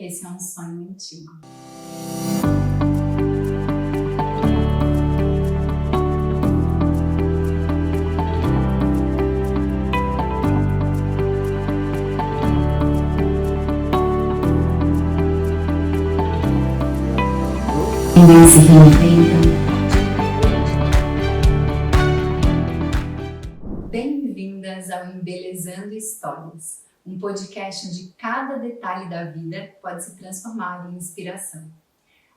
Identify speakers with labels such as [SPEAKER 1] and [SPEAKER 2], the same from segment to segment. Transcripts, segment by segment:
[SPEAKER 1] Esse é um sonho antigo. Eles se reinventam. Bem-vindas ao Embelezando Histórias, um podcast onde cada detalhe da vida pode se transformar em inspiração.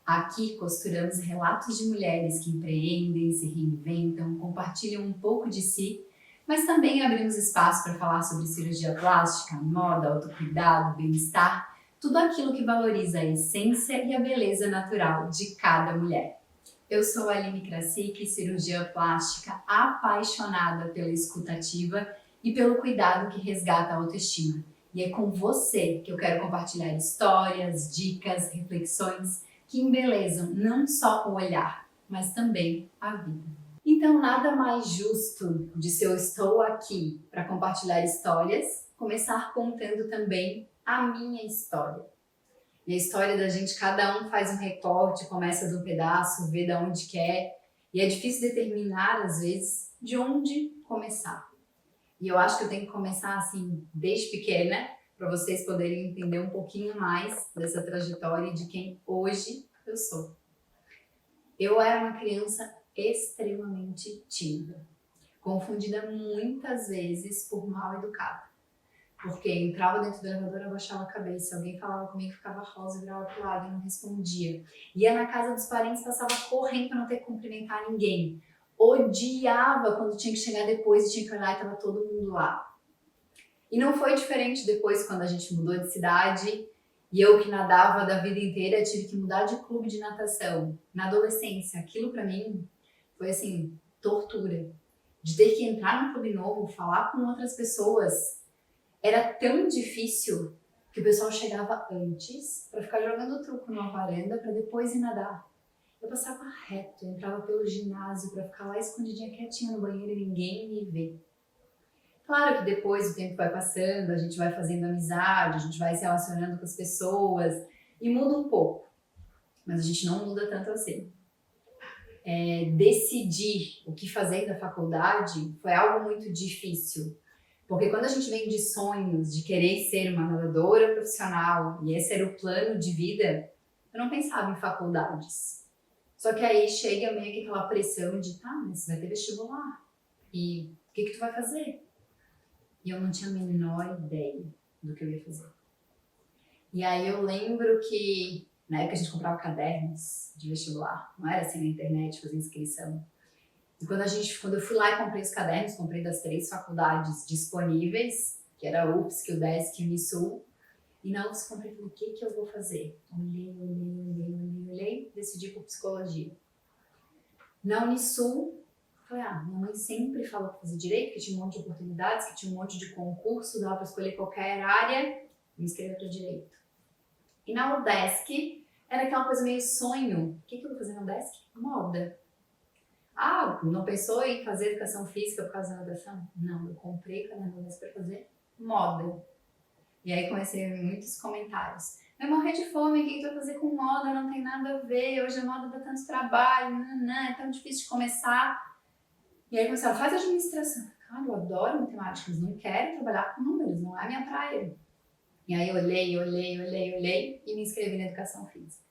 [SPEAKER 1] Aqui costuramos relatos de mulheres que empreendem, se reinventam, compartilham um pouco de si, mas também abrimos espaço para falar sobre cirurgia plástica, moda, autocuidado, bem-estar, tudo aquilo que valoriza a essência e a beleza natural de cada mulher. Eu sou a Aline Krasik, cirurgiã plástica apaixonada pela escutativa e pelo cuidado que resgata a autoestima. E é com você que eu quero compartilhar histórias, dicas, reflexões que embelezam não só o olhar, mas também a vida. Então, nada mais justo de se eu estou aqui para compartilhar histórias, começar contando também a minha história. E a história da gente, cada um faz um recorte, começa de um pedaço, vê de onde quer. E é difícil determinar, às vezes, de onde começar. E eu acho que eu tenho que começar assim, desde pequena, para vocês poderem entender um pouquinho mais dessa trajetória e de quem hoje eu sou. Eu era uma criança extremamente tímida, confundida muitas vezes por mal educada. Porque entrava dentro do elevador, abaixava a cabeça, alguém falava comigo, ficava rosa, virava pro lado e não respondia. Ia na casa dos parentes, passava correndo para não ter que cumprimentar ninguém. Odiava quando tinha que chegar depois e tinha que olhar e tava todo mundo lá. E não foi diferente depois quando a gente mudou de cidade e eu que nadava da vida inteira tive que mudar de clube de natação. Na adolescência, aquilo para mim foi assim, tortura. De ter que entrar num clube novo, falar com outras pessoas. Era tão difícil que o pessoal chegava antes para ficar jogando truco numa varanda para depois ir nadar. Eu passava reto, entrava pelo ginásio para ficar lá escondidinha, quietinha no banheiro e ninguém me vê. Claro que depois o tempo vai passando, a gente vai fazendo amizade, a gente vai se relacionando com as pessoas e muda um pouco, mas a gente não muda tanto assim. Decidir o que fazer da faculdade foi algo muito difícil. Porque quando a gente vem de sonhos, de querer ser uma nadadora profissional, e esse era o plano de vida, eu não pensava em faculdades. Só que aí chega meio que aquela pressão de, tá, mas você vai ter vestibular. E o que tu vai fazer? E eu não tinha a menor ideia do que eu ia fazer. E aí eu lembro que, na época a gente comprava cadernos de vestibular, não era assim na internet, fazer inscrição. E quando eu fui lá e comprei os cadernos, comprei das 3 faculdades disponíveis, que era a UFSC, o UDESC e o Unisul. E na UFSC comprei e falei, o que eu vou fazer? Olhei, decidi por psicologia. Na Unisul, falei, minha mãe sempre falou para fazer direito, que tinha um monte de oportunidades, que tinha um monte de concurso, dava para escolher qualquer área, me inscrevi para direito. E na UDESC, era aquela coisa meio sonho. O que eu vou fazer na UDESC? Moda. Não pensou em fazer educação física por causa da natação? Não, eu comprei cadernos para fazer moda. E aí comecei a ver muitos comentários. Vai morrer de fome, o que tu vai fazer com moda? Não tem nada a ver, hoje a moda dá tanto trabalho, é tão difícil de começar. E aí começaram, faz administração. Cara, eu adoro matemática, mas não quero trabalhar com números, não é a minha praia. E aí olhei e me inscrevi na educação física.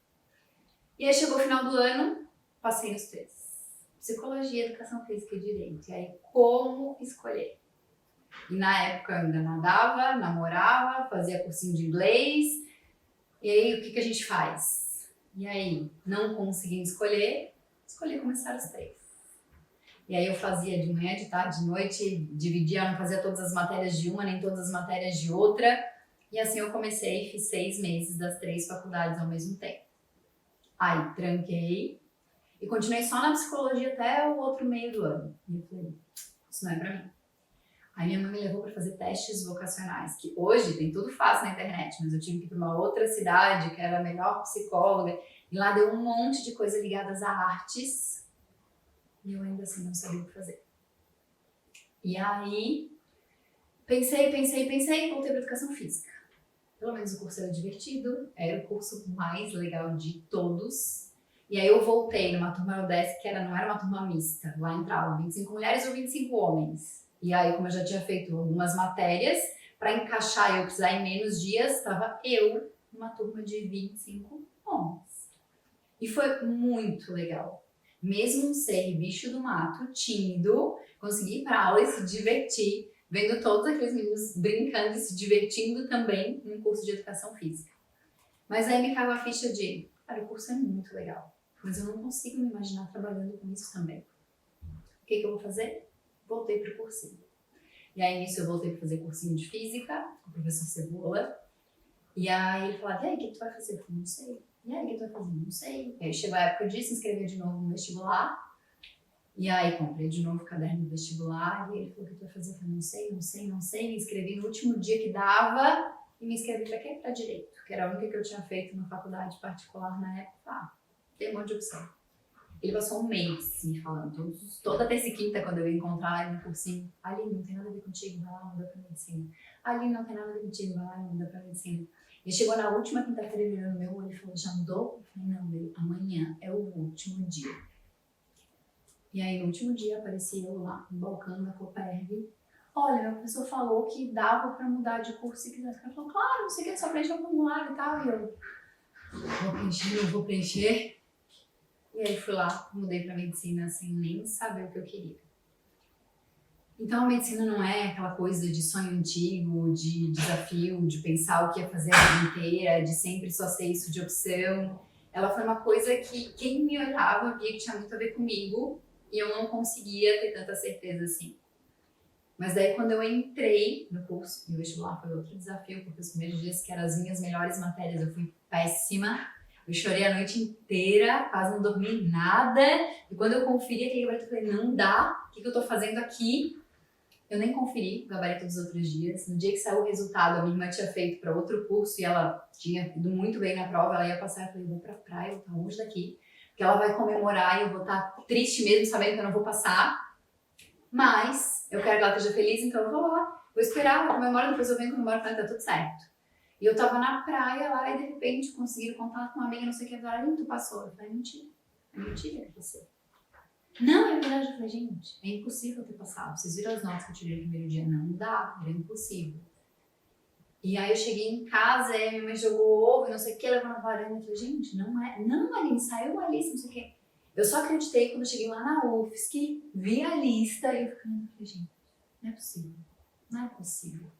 [SPEAKER 1] E aí chegou o final do ano, passei nos 3. Psicologia, educação física e direito. E aí, como escolher? E na época eu ainda nadava, namorava, fazia cursinho de inglês. E aí, o que a gente faz? E aí, não conseguindo escolhi começar os 3. E aí eu fazia de manhã, de tarde, de noite, dividia, não fazia todas as matérias de uma, nem todas as matérias de outra. E assim eu comecei e fiz 6 meses das 3 faculdades ao mesmo tempo. Aí, tranquei. E continuei só na psicologia até o outro meio do ano. E eu falei, isso não é pra mim. Aí minha mãe me levou para fazer testes vocacionais, que hoje tem tudo fácil na internet, mas eu tive que ir para uma outra cidade, que era a melhor psicóloga, e lá deu um monte de coisa ligadas a artes, e eu ainda assim não sabia o que fazer. E aí, pensei, voltei para educação física. Pelo menos o curso era divertido, era o curso mais legal de todos. E aí eu voltei numa turma UDESC que não era uma turma mista, lá entravam 25 mulheres ou 25 homens. E aí, como eu já tinha feito algumas matérias, para encaixar e eu precisar em menos dias, estava eu numa turma de 25 homens. E foi muito legal. Mesmo um ser bicho do mato, tímido, consegui ir para aula e se divertir, vendo todos aqueles meninos brincando e se divertindo também num curso de educação física. Mas aí me caiu a ficha de, cara, o curso é muito legal, mas eu não consigo me imaginar trabalhando com isso também. O que eu vou fazer? Voltei para o cursinho. E aí nisso eu voltei para fazer cursinho de física com o professor Cebola. E aí ele falava, e aí, o que tu vai fazer? Eu falei, não sei. E aí, o que tu vai fazer? Não sei. E aí chegou a época de se inscrever de novo no vestibular. E aí comprei de novo o caderno do vestibular. E ele falou, o que tu vai fazer? Eu falei, não sei. Me inscrevi no último dia que dava. E me inscrevi para quê? Para direito. Que era a única que eu tinha feito na faculdade particular na época. Tem um monte de opção. Ele passou um mês me falando, toda terça e quinta, quando eu ia encontrar ele no cursinho, Aline, não tem nada a ver contigo, vai lá, muda pra medicina. Aline, não tem nada a ver contigo, vai lá, muda pra medicina. Ele chegou na última quinta-feira, ele olhou no meu olho e falou, já mudou? Eu falei, não, dele, amanhã é o último dia. E aí, no último dia, apareci eu lá, no balcão da Coperv. Olha, meu professor falou que dava pra mudar de curso se quisesse. Ele falou, claro, não sei o que, só preencher o formulário e tal. E eu, vou preencher. E aí fui lá, mudei para medicina sem nem saber o que eu queria. Então a medicina não é aquela coisa de sonho antigo, de desafio, de pensar o que ia fazer a vida inteira, de sempre só ser isso de opção. Ela foi uma coisa que quem me olhava via que tinha muito a ver comigo e eu não conseguia ter tanta certeza assim. Mas daí quando eu entrei no curso, e o vestibular foi outro desafio, porque os primeiros dias que eram as minhas melhores matérias eu fui péssima. Eu chorei a noite inteira, quase não dormi nada. E quando eu conferi aquele gabarito, eu falei, não dá, o que eu tô fazendo aqui? Eu nem conferi o gabarito dos outros dias. No dia que saiu o resultado, a minha irmã tinha feito para outro curso e ela tinha ido muito bem na prova, ela ia passar. Eu falei, vou pra praia, eu vou estar longe daqui, porque ela vai comemorar e eu vou estar triste mesmo, sabendo que eu não vou passar. Mas eu quero que ela esteja feliz, então eu vou lá, vou esperar, ela comemora, depois eu venho comemorar, tá tudo certo. E eu tava na praia lá e de repente conseguiram contato com uma amiga, não sei o que, falaram, tu passou? Eu falei, mentira que eu passei. Não, é verdade, eu falei, gente, é impossível ter passado. Vocês viram as notas que eu tirei no primeiro dia? Não dá, era impossível. E aí eu cheguei em casa, e minha mãe jogou ovo, não sei o que, levou na varanda, eu falei, gente, não é, não, Aline, saiu a lista, não sei o que. Eu só acreditei quando eu cheguei lá na UFSC, vi a lista e eu falei, gente, não é possível, não é possível.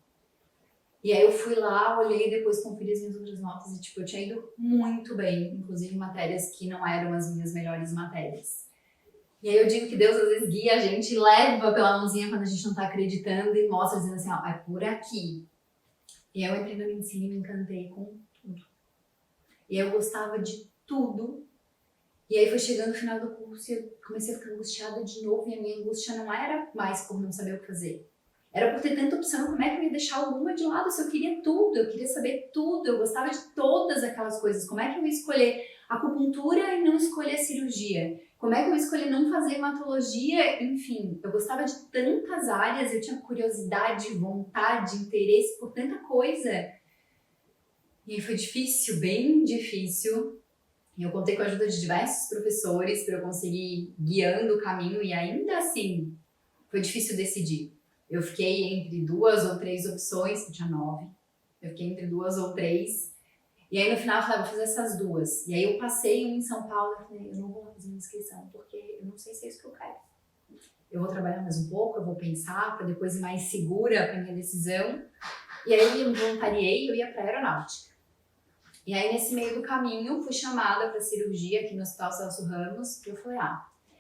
[SPEAKER 1] E aí eu fui lá, olhei e depois conferi as minhas outras notas e tipo, eu tinha ido muito bem, inclusive em matérias que não eram as minhas melhores matérias. E aí eu digo que Deus às vezes guia a gente, leva pela mãozinha quando a gente não tá acreditando e mostra dizendo assim, ó, é por aqui. E aí eu entrei na medicina e me encantei com tudo. E eu gostava de tudo. E aí foi chegando o final do curso e eu comecei a ficar angustiada de novo e a minha angústia não era mais por não saber o que fazer. Era por ter tanta opção, como é que eu ia deixar alguma de lado se eu queria tudo, eu queria saber tudo, eu gostava de todas aquelas coisas. Como é que eu ia escolher acupuntura e não escolher cirurgia? Como é que eu ia escolher não fazer hematologia? Enfim, eu gostava de tantas áreas, eu tinha curiosidade, vontade, interesse por tanta coisa. E aí foi difícil, bem difícil. E eu contei com a ajuda de diversos professores para eu conseguir guiando o caminho e ainda assim foi difícil decidir. Eu fiquei entre 2 ou 3 opções, eu tinha 9. Eu fiquei entre 2 ou 3. E aí no final eu falei, vou fazer essas 2. E aí eu passei em São Paulo e falei, eu não vou fazer uma inscrição, porque eu não sei se é isso que eu quero. Eu vou trabalhar mais um pouco, eu vou pensar, para depois ir mais segura para minha decisão. E aí eu me voluntariei e eu ia para aeronáutica. E aí nesse meio do caminho fui chamada para cirurgia aqui no Hospital Celso Ramos, que eu falei,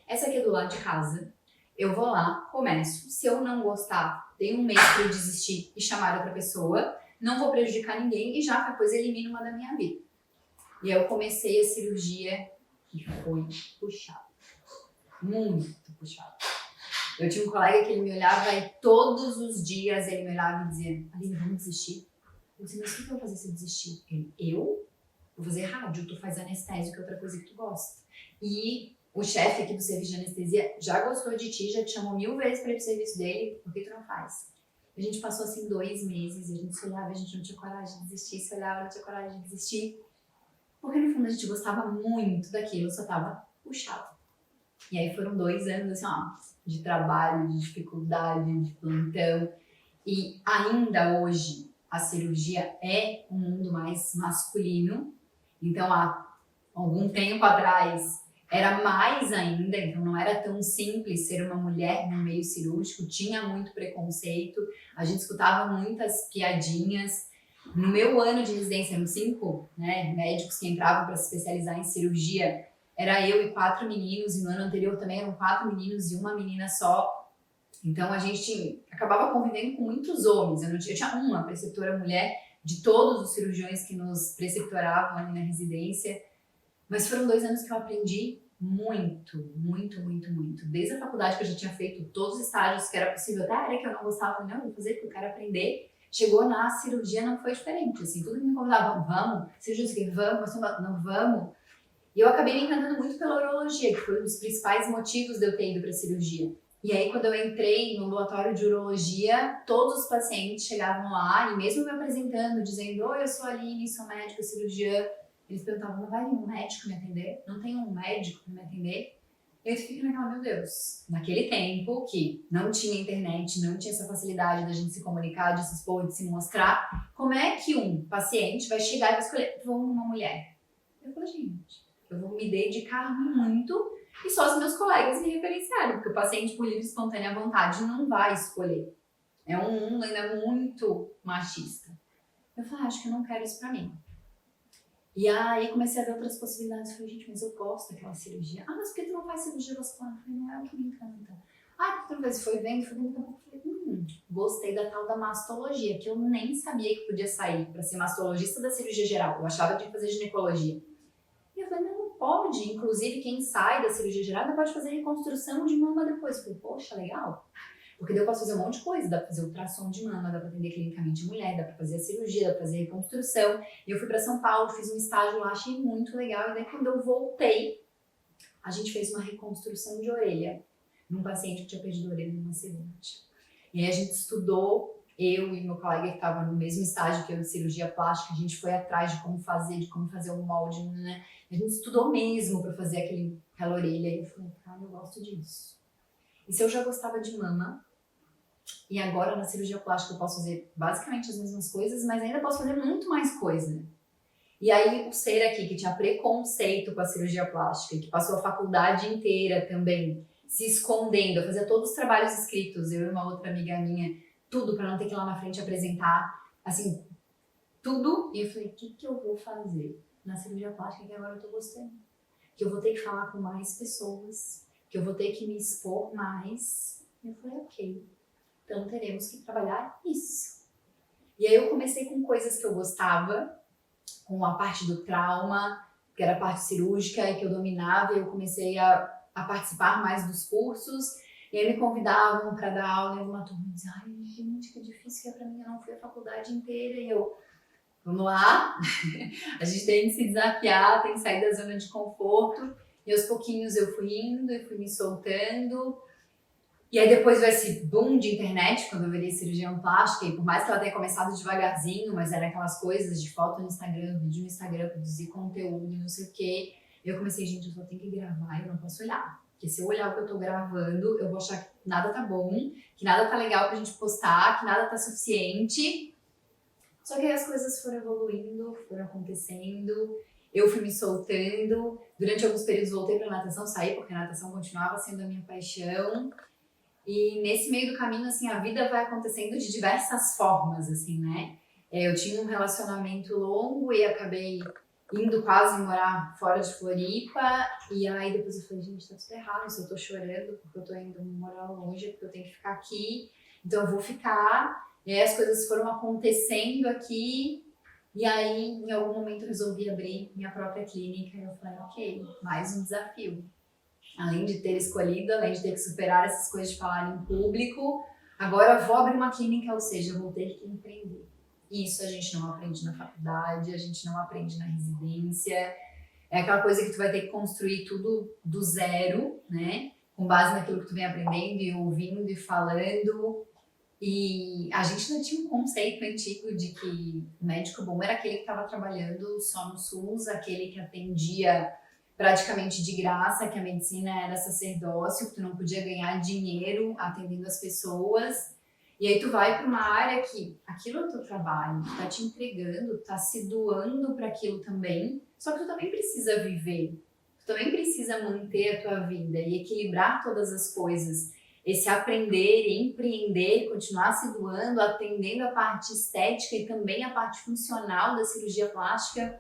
[SPEAKER 1] essa aqui é do lado de casa. Eu vou lá, começo. Se eu não gostar, tenho um mês para eu desistir e chamar outra pessoa. Não vou prejudicar ninguém e já depois elimino uma da minha vida. E aí eu comecei a cirurgia e foi puxado. Muito puxado. Eu tinha um colega que ele me olhava e todos os dias ele me olhava e dizia, Aline, vamos desistir? Eu disse, mas o que eu vou fazer se eu desistir? Eu vou fazer rádio, tu faz anestésio, que é outra coisa que tu gosta. E o chefe aqui do serviço de anestesia já gostou de ti, já te chamou 1000 vezes para ir pro serviço dele, por que tu não faz? A gente passou assim 2 meses e a gente se olhava, a gente não tinha coragem de desistir, se olhava, não tinha coragem de desistir. Porque no fundo a gente gostava muito daquilo, só tava puxado. E aí foram 2 anos assim, ó, de trabalho, de dificuldade, de plantão. E ainda hoje a cirurgia é um mundo mais masculino. Então há algum tempo atrás era mais ainda, então não era tão simples ser uma mulher no meio cirúrgico, tinha muito preconceito, a gente escutava muitas piadinhas. No meu ano de residência, eram 5, né, médicos que entravam para se especializar em cirurgia, era eu e 4 meninos, e no ano anterior também eram 4 meninos e uma menina só. Então a gente acabava convivendo com muitos homens. Eu tinha uma preceptora mulher de todos os cirurgiões que nos preceptoravam ali na residência. Mas foram 2 anos que eu aprendi muito, muito, muito, muito. Desde a faculdade que eu já tinha feito todos os estágios que era possível, até a área que eu não gostava, não, vou fazer porque eu quero aprender. Chegou na cirurgia, não foi diferente, assim, tudo que me convidava, vamos, cirurgia, vamos, não vamos. E eu acabei me encantando muito pela urologia, que foi um dos principais motivos de eu ter ido para cirurgia. E aí, quando eu entrei no ambulatório de urologia, todos os pacientes chegavam lá e mesmo me apresentando, dizendo, oi, eu sou a Aline, sou médica cirurgiã, eles perguntavam, não vai vir um médico me atender? Não tem um médico para me atender? Eu fico naquela, meu Deus, naquele tempo que não tinha internet, não tinha essa facilidade da gente se comunicar, de se expor, de se mostrar, como é que um paciente vai chegar e vai escolher, vou uma mulher? Eu falei, gente, eu vou me dedicar muito e só os meus colegas me referenciarem, porque o paciente por livre e espontânea vontade não vai escolher. É um mundo ainda muito machista. Eu falei, acho que eu não quero isso pra mim. E aí comecei a ver outras possibilidades. Falei, gente, mas eu gosto daquela cirurgia. Ah, mas por que tu não faz cirurgia vascular? Eu falei, não é o que me encanta. Ah, por que tu não faz? Foi vendo, daqui a pouco eu falei, gostei da tal da mastologia, que eu nem sabia que podia sair para ser mastologista da cirurgia geral. Eu achava que ia fazer ginecologia. E eu falei, não pode. Inclusive, quem sai da cirurgia geral não pode fazer reconstrução de mama depois. Eu falei, poxa, legal. Porque daí eu posso fazer um monte de coisa, dá pra fazer ultrassom de mama, dá pra atender clinicamente mulher, dá pra fazer a cirurgia, dá pra fazer reconstrução. E eu fui pra São Paulo, fiz um estágio lá, achei muito legal. E daí quando eu voltei, a gente fez uma reconstrução de orelha num paciente que tinha perdido a orelha num acidente. E aí a gente estudou, eu e meu colega que estava no mesmo estágio que eu de cirurgia plástica, a gente foi atrás de como fazer um molde, né? A gente estudou mesmo pra fazer aquela orelha. E eu falei, cara, eu gosto disso. E se eu já gostava de mama, e agora na cirurgia plástica eu posso fazer basicamente as mesmas coisas, mas ainda posso fazer muito mais coisa. E aí o ser aqui que tinha preconceito com a cirurgia plástica, que passou a faculdade inteira também se escondendo, eu fazia todos os trabalhos escritos, eu e uma outra amiga minha, tudo para não ter que ir lá na frente apresentar, assim, tudo. E eu falei, o que eu vou fazer na cirurgia plástica que agora eu tô gostando? Que eu vou ter que falar com mais pessoas, que eu vou ter que me expor mais. E eu falei, ok. Então teremos que trabalhar isso. E aí eu comecei com coisas que eu gostava, com a parte do trauma, que era a parte cirúrgica e que eu dominava, e eu comecei a participar mais dos cursos. E aí me convidavam para dar aula em uma turma e diziam, ai gente, que difícil que é para mim, eu não fui a faculdade inteira. E eu, vamos lá, a gente tem que se desafiar, tem que sair da zona de conforto. E aos pouquinhos eu fui indo e fui me soltando. E aí depois veio esse boom de internet, quando eu virei cirurgião plástica, e por mais que ela tenha começado devagarzinho, mas era aquelas coisas de foto no Instagram, vídeo no Instagram, produzir conteúdo, não sei o quê. Eu comecei, gente, eu só tenho que gravar, eu não posso olhar. Porque se eu olhar o que eu tô gravando, eu vou achar que nada tá bom, que nada tá legal pra gente postar, que nada tá suficiente. Só que aí as coisas foram evoluindo, foram acontecendo, eu fui me soltando. Durante alguns períodos voltei pra natação, saí porque a natação continuava sendo a minha paixão. E nesse meio do caminho, assim, a vida vai acontecendo de diversas formas, assim, né? Eu tinha um relacionamento longo e acabei indo quase morar fora de Floripa. E aí depois eu falei, gente, tá tudo errado, se eu tô chorando porque eu tô indo morar longe, porque eu tenho que ficar aqui. Então eu vou ficar. E aí as coisas foram acontecendo aqui. E aí, em algum momento, eu resolvi abrir minha própria clínica. E eu falei, ok, mais um desafio. Além de ter escolhido, além de ter que superar essas coisas de falar em público, agora eu vou abrir uma clínica, ou seja, eu vou ter que empreender. Isso a gente não aprende na faculdade, a gente não aprende na residência. É aquela coisa que tu vai ter que construir tudo do zero, né? Com base naquilo que tu vem aprendendo e ouvindo e falando. E a gente ainda tinha um conceito antigo de que o médico bom era aquele que estava trabalhando só no SUS, aquele que atendia praticamente de graça, que a medicina era sacerdócio, que tu não podia ganhar dinheiro atendendo as pessoas. E aí tu vai para uma área que aquilo é o teu trabalho, tu tá te entregando, tu tá se doando para aquilo também, só que tu também precisa viver, tu também precisa manter a tua vida e equilibrar todas as coisas. Esse aprender, empreender, continuar se doando, atendendo a parte estética e também a parte funcional da cirurgia plástica,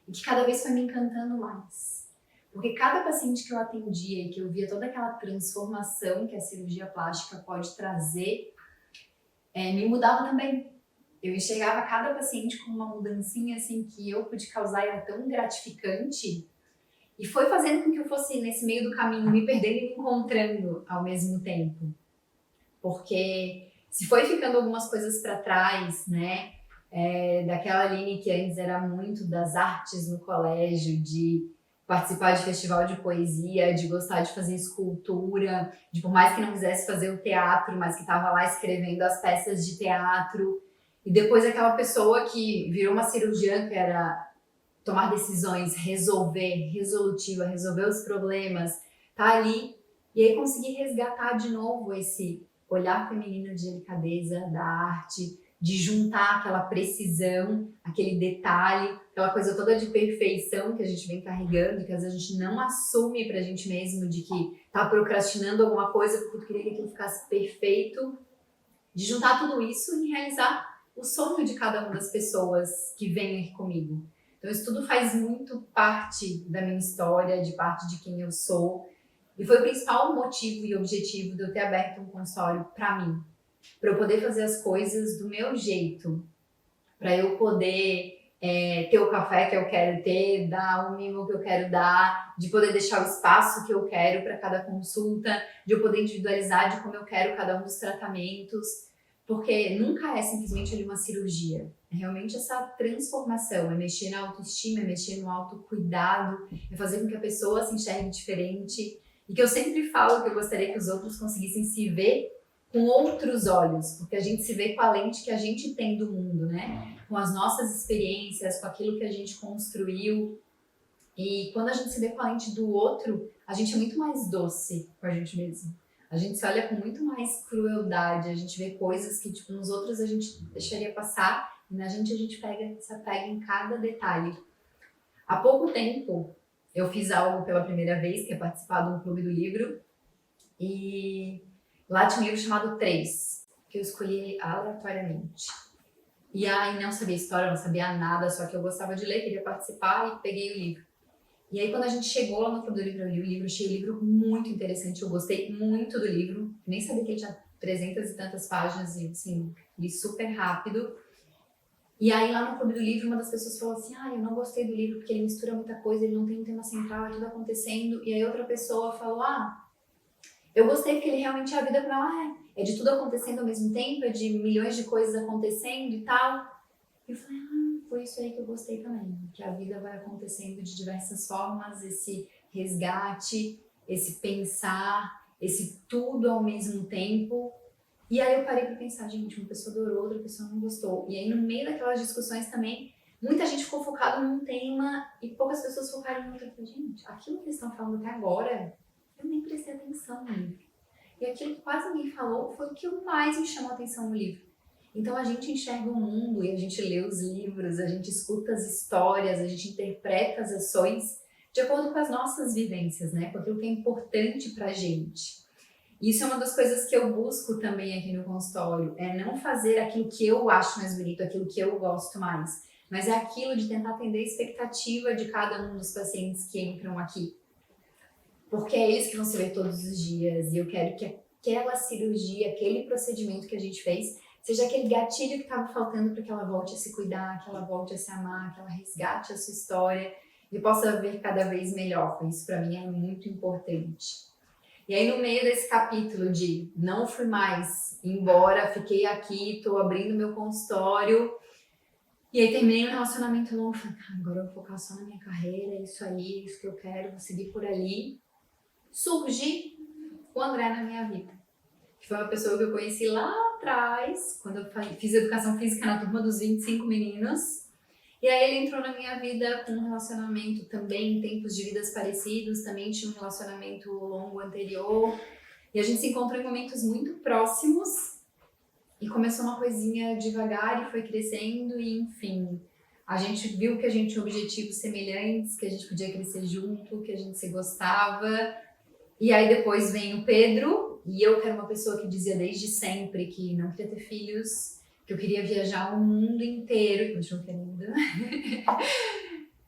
[SPEAKER 1] e que cada vez foi me encantando mais. Porque cada paciente que eu atendia e que eu via toda aquela transformação que a cirurgia plástica pode trazer, me mudava também. Eu enxergava cada paciente com uma mudancinha assim que eu pude causar, era tão gratificante. E foi fazendo com que eu fosse, nesse meio do caminho, me perdendo e me encontrando ao mesmo tempo. Porque se foi ficando algumas coisas para trás, né? Daquela Aline que antes era muito das artes no colégio, de participar de festival de poesia, de gostar de fazer escultura, de por mais que não quisesse fazer o teatro, mas que estava lá escrevendo as peças de teatro. E depois aquela pessoa que virou uma cirurgiã, que era tomar decisões, resolver, resolutiva, resolver os problemas, tá ali. E aí conseguir resgatar de novo esse olhar feminino de delicadeza da arte, de juntar aquela precisão, aquele detalhe, aquela coisa toda de perfeição que a gente vem carregando e que às vezes a gente não assume pra gente mesmo de que tá procrastinando alguma coisa porque tu queria que aquilo ficasse perfeito, de juntar tudo isso e realizar o sonho de cada uma das pessoas que vêm aqui comigo. Então isso tudo faz muito parte da minha história, de parte de quem eu sou. E foi o principal motivo e objetivo de eu ter aberto um consultório para mim. Para eu poder fazer as coisas do meu jeito. Para eu poder ter o café que eu quero ter, dar o mimo que eu quero dar, de poder deixar o espaço que eu quero para cada consulta, de eu poder individualizar de como eu quero cada um dos tratamentos. Porque nunca é simplesmente ali uma cirurgia. É realmente essa transformação, é mexer na autoestima, é mexer no autocuidado, é fazer com que a pessoa se enxergue diferente. E que eu sempre falo que eu gostaria que os outros conseguissem se ver com outros olhos, porque a gente se vê com a lente que a gente tem do mundo, né? Com as nossas experiências, com aquilo que a gente construiu. E quando a gente se vê com a lente do outro, a gente é muito mais doce com a gente mesmo. A gente se olha com muito mais crueldade, a gente vê coisas que, tipo, nos outros a gente deixaria passar, e na gente a gente se apega em cada detalhe. Há pouco tempo, eu fiz algo pela primeira vez, que é participar de um clube do livro, e lá tinha um livro chamado Três, que eu escolhi aleatoriamente. E aí não sabia história, não sabia nada, só que eu gostava de ler, queria participar e peguei o livro. E aí quando a gente chegou lá no clube do livro, eu li o livro, achei o livro muito interessante, eu gostei muito do livro, nem sabia que ele tinha 300 e tantas páginas e assim, li super rápido. E aí lá no clube do livro, uma das pessoas falou assim, eu não gostei do livro porque ele mistura muita coisa, ele não tem um tema central, é tudo acontecendo. E aí outra pessoa falou, eu gostei porque ele realmente é a vida como ela é de tudo acontecendo ao mesmo tempo, é de milhões de coisas acontecendo e tal. E eu falei, foi isso aí que eu gostei também, que a vida vai acontecendo de diversas formas, esse resgate, esse pensar, esse tudo ao mesmo tempo. E aí eu parei para pensar, gente, uma pessoa adorou, outra pessoa não gostou. E aí no meio daquelas discussões também, muita gente ficou focada num tema e poucas pessoas focaram em outro. Eu falei, gente, aquilo que eles estão falando até agora, eu nem prestei atenção no livro. E aquilo que quase ninguém falou foi o que mais me chamou a atenção no livro. Então a gente enxerga o mundo e a gente lê os livros, a gente escuta as histórias, a gente interpreta as ações de acordo com as nossas vivências, né? Com aquilo que é importante pra gente. E isso é uma das coisas que eu busco também aqui no consultório, é não fazer aquilo que eu acho mais bonito, aquilo que eu gosto mais, mas é aquilo de tentar atender a expectativa de cada um dos pacientes que entram aqui. Porque é isso que vão se ver todos os dias e eu quero que aquela cirurgia, aquele procedimento que a gente fez, seja aquele gatilho que estava faltando para que ela volte a se cuidar, que ela volte a se amar, que ela resgate a sua história e possa ver cada vez melhor. Isso para mim é muito importante. E aí no meio desse capítulo de não fui mais embora, fiquei aqui, estou abrindo meu consultório. E aí terminei um relacionamento longo, falei, agora eu vou focar só na minha carreira, é isso aí, é isso que eu quero, vou seguir por ali. Surge o André na minha vida. que foi uma pessoa que eu conheci lá atrás, quando eu fiz educação física na turma dos 25 meninos. E aí ele entrou na minha vida com um relacionamento também, em tempos de vidas parecidos, também tinha um relacionamento longo anterior. E a gente se encontrou em momentos muito próximos e começou uma coisinha devagar e foi crescendo e enfim, a gente viu que a gente tinha objetivos semelhantes, que a gente podia crescer junto, que a gente se gostava. E aí depois vem o Pedro, e eu que era uma pessoa que dizia desde sempre que não queria ter filhos, que eu queria viajar o mundo inteiro, que continuo querendo.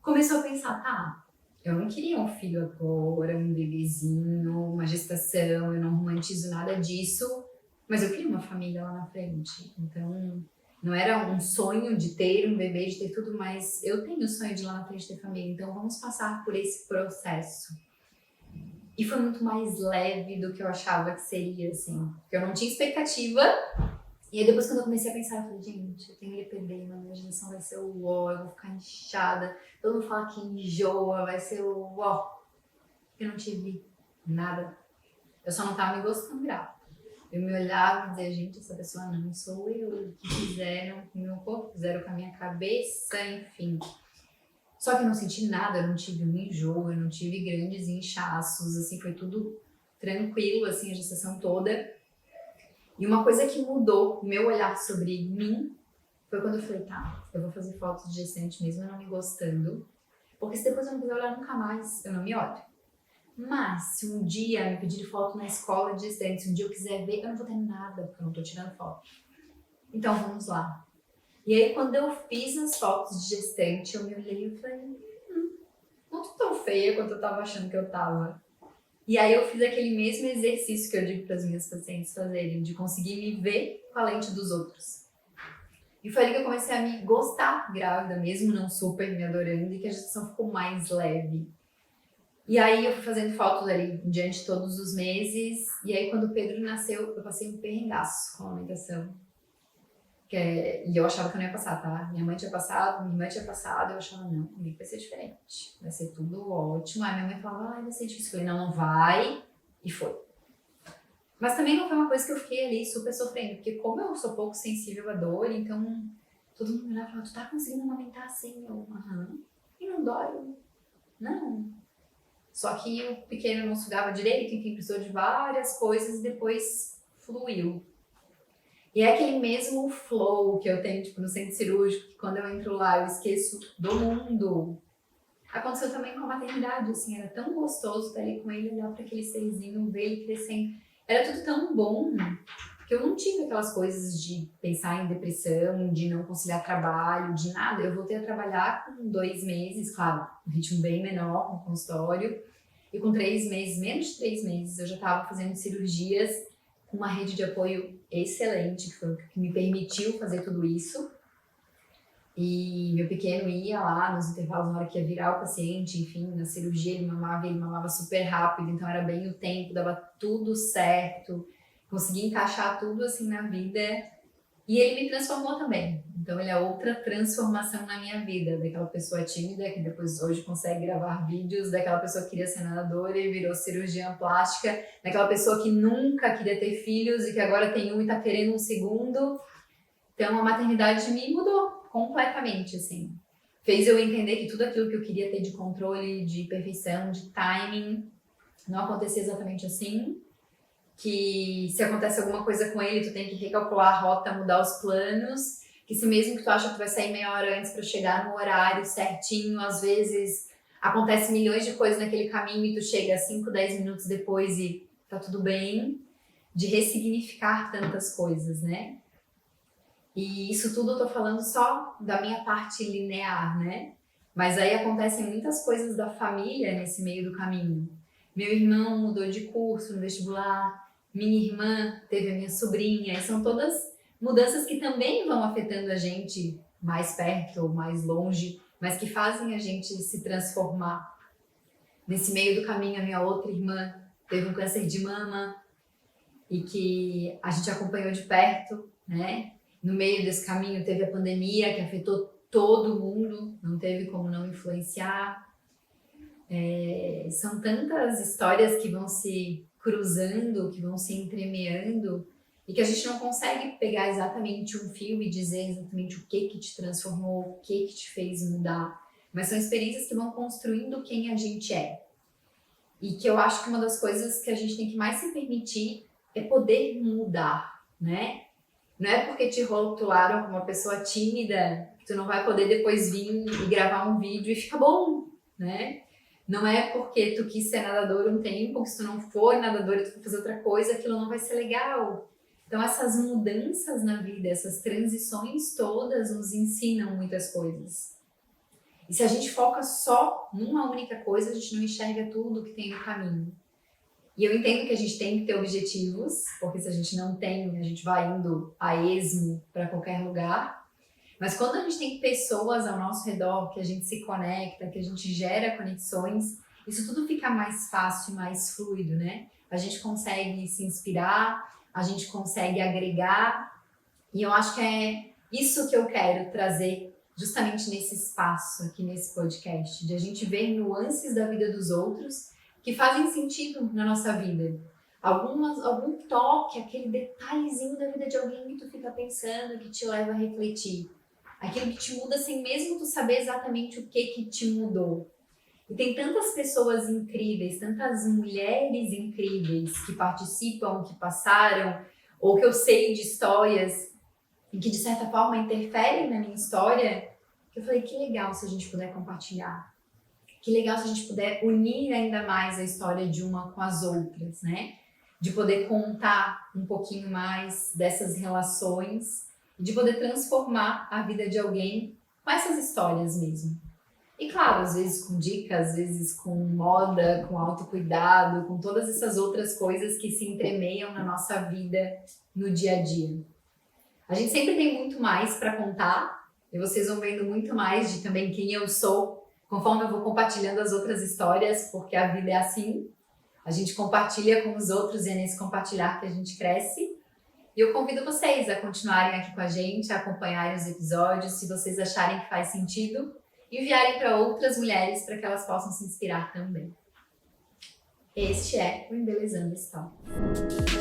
[SPEAKER 1] Começou a pensar, tá, eu não queria um filho agora, um bebezinho, uma gestação, eu não romantizo nada disso, mas eu queria uma família lá na frente. Então, não era um sonho de ter um bebê, de ter tudo, mas eu tenho o sonho de lá na frente ter família, então vamos passar por esse processo. E foi muito mais leve do que eu achava que seria, assim, porque eu não tinha expectativa. E aí depois quando eu comecei a pensar, eu falei, gente, eu tenho LPD, minha gestação vai ser o ó, eu vou ficar inchada, todo mundo fala que enjoa, vai ser o ó. Eu não tive nada. Eu só não tava me gostando grávida. Eu me olhava e dizia, gente, essa pessoa não sou eu. O que fizeram com o meu corpo, fizeram com a minha cabeça, enfim. Só que eu não senti nada, eu não tive um enjoo, eu não tive grandes inchaços, assim, foi tudo tranquilo, assim, a gestação toda. E uma coisa que mudou o meu olhar sobre mim foi quando eu falei, tá, eu vou fazer fotos de gestante mesmo eu não me gostando, porque se depois eu não quiser olhar nunca mais, eu não me olho. Mas se um dia me pedirem foto na escola de gestante, se um dia eu quiser ver, eu não vou ter nada, porque eu não tô tirando foto. Então vamos lá. E aí quando eu fiz as fotos de gestante, eu me olhei e falei, não tô tão feia quanto eu tava achando que eu tava. E aí eu fiz aquele mesmo exercício que eu digo para as minhas pacientes fazerem, de conseguir me ver com a lente dos outros. E foi ali que eu comecei a me gostar grávida, mesmo não super me adorando, e que a gestação ficou mais leve. E aí eu fui fazendo fotos ali diante de todos os meses, e aí quando o Pedro nasceu, eu passei um perrengaço com a amamentação. E eu achava que eu não ia passar, tá? Minha mãe tinha passado, minha irmã tinha passado, eu achava, não, comigo vai ser diferente, vai ser tudo ótimo. Aí minha mãe falava, vai ser difícil. Eu falei, não, não vai, e foi. Mas também não foi uma coisa que eu fiquei ali super sofrendo, porque como eu sou pouco sensível à dor, então todo mundo me olhava e falava, tu tá conseguindo amamentar assim? Eu, aham. E não dói? Eu, não. Só que o pequeno não sugava direito, enfim, precisou de várias coisas e depois fluiu. E é aquele mesmo flow que eu tenho, tipo, no centro cirúrgico, que quando eu entro lá eu esqueço do mundo. Aconteceu também com a maternidade, assim, era tão gostoso estar ali com ele, olhar para aquele serzinho, ver ele crescendo. Era tudo tão bom que eu não tive aquelas coisas de pensar em depressão, de não conciliar trabalho, de nada. Eu voltei a trabalhar com 2 meses, claro, um ritmo bem menor no consultório. E com 3 meses, menos de 3 meses, eu já estava fazendo cirurgias com uma rede de apoio excelente, que foi o que me permitiu fazer tudo isso. E meu pequeno ia lá nos intervalos, na hora que ia virar o paciente, enfim, na cirurgia ele mamava super rápido, então era bem o tempo, dava tudo certo, consegui encaixar tudo assim na vida. E ele me transformou também. Então ele é outra transformação na minha vida, daquela pessoa tímida que depois hoje consegue gravar vídeos, daquela pessoa que queria ser nadadora e virou cirurgiã plástica, daquela pessoa que nunca queria ter filhos e que agora tem um e tá querendo um segundo. Então a maternidade me mudou completamente, assim. Fez eu entender que tudo aquilo que eu queria ter de controle, de perfeição, de timing, não acontecia exatamente assim. Que se acontece alguma coisa com ele, tu tem que recalcular a rota, mudar os planos, que se mesmo que tu acha que tu vai sair meia hora antes para chegar no horário certinho, às vezes acontece milhões de coisas naquele caminho e tu chega 5, 10 minutos depois e tá tudo bem, de ressignificar tantas coisas, né? E isso tudo eu tô falando só da minha parte linear, né? Mas aí acontecem muitas coisas da família nesse meio do caminho. Meu irmão mudou de curso no vestibular, minha irmã teve a minha sobrinha, e são todas mudanças que também vão afetando a gente mais perto ou mais longe, mas que fazem a gente se transformar. Nesse meio do caminho, a minha outra irmã teve um câncer de mama e que a gente acompanhou de perto, né? No meio desse caminho teve a pandemia que afetou todo mundo, não teve como não influenciar. São tantas histórias que vão se cruzando, que vão se entremeando e que a gente não consegue pegar exatamente um fio e dizer exatamente o que te transformou, o que te fez mudar, mas são experiências que vão construindo quem a gente é. E que eu acho que uma das coisas que a gente tem que mais se permitir é poder mudar, né? Não é porque te rotularam como uma pessoa tímida que tu não vai poder depois vir e gravar um vídeo e ficar bom, né? Não é porque tu quis ser nadador um tempo, que se tu não for nadador e tu for fazer outra coisa, aquilo não vai ser legal. Então essas mudanças na vida, essas transições todas nos ensinam muitas coisas. E se a gente foca só numa única coisa, a gente não enxerga tudo que tem no caminho. E eu entendo que a gente tem que ter objetivos, porque se a gente não tem, a gente vai indo a esmo para qualquer lugar. Mas quando a gente tem pessoas ao nosso redor, que a gente se conecta, que a gente gera conexões, isso tudo fica mais fácil, mais fluido, né? A gente consegue se inspirar, a gente consegue agregar. E eu acho que é isso que eu quero trazer justamente nesse espaço aqui nesse podcast, de a gente ver nuances da vida dos outros que fazem sentido na nossa vida. Algum toque, aquele detalhezinho da vida de alguém que tu fica pensando, que te leva a refletir. Aquilo que te muda sem mesmo tu saber exatamente o que te mudou. E tem tantas pessoas incríveis, tantas mulheres incríveis que participam, que passaram, ou que eu sei de histórias e que de certa forma interferem na minha história, que eu falei, que legal se a gente puder compartilhar. Que legal se a gente puder unir ainda mais a história de uma com as outras, né? De poder contar um pouquinho mais dessas relações e de poder transformar a vida de alguém com essas histórias mesmo. E claro, às vezes com dicas, às vezes com moda, com autocuidado, com todas essas outras coisas que se entremeiam na nossa vida no dia a dia. A gente sempre tem muito mais para contar e vocês vão vendo muito mais de também quem eu sou conforme eu vou compartilhando as outras histórias, porque a vida é assim. A gente compartilha com os outros e é nesse compartilhar que a gente cresce. E eu convido vocês a continuarem aqui com a gente, a acompanharem os episódios, se vocês acharem que faz sentido, enviarem para outras mulheres para que elas possam se inspirar também. Este é o Embelezando Histórias.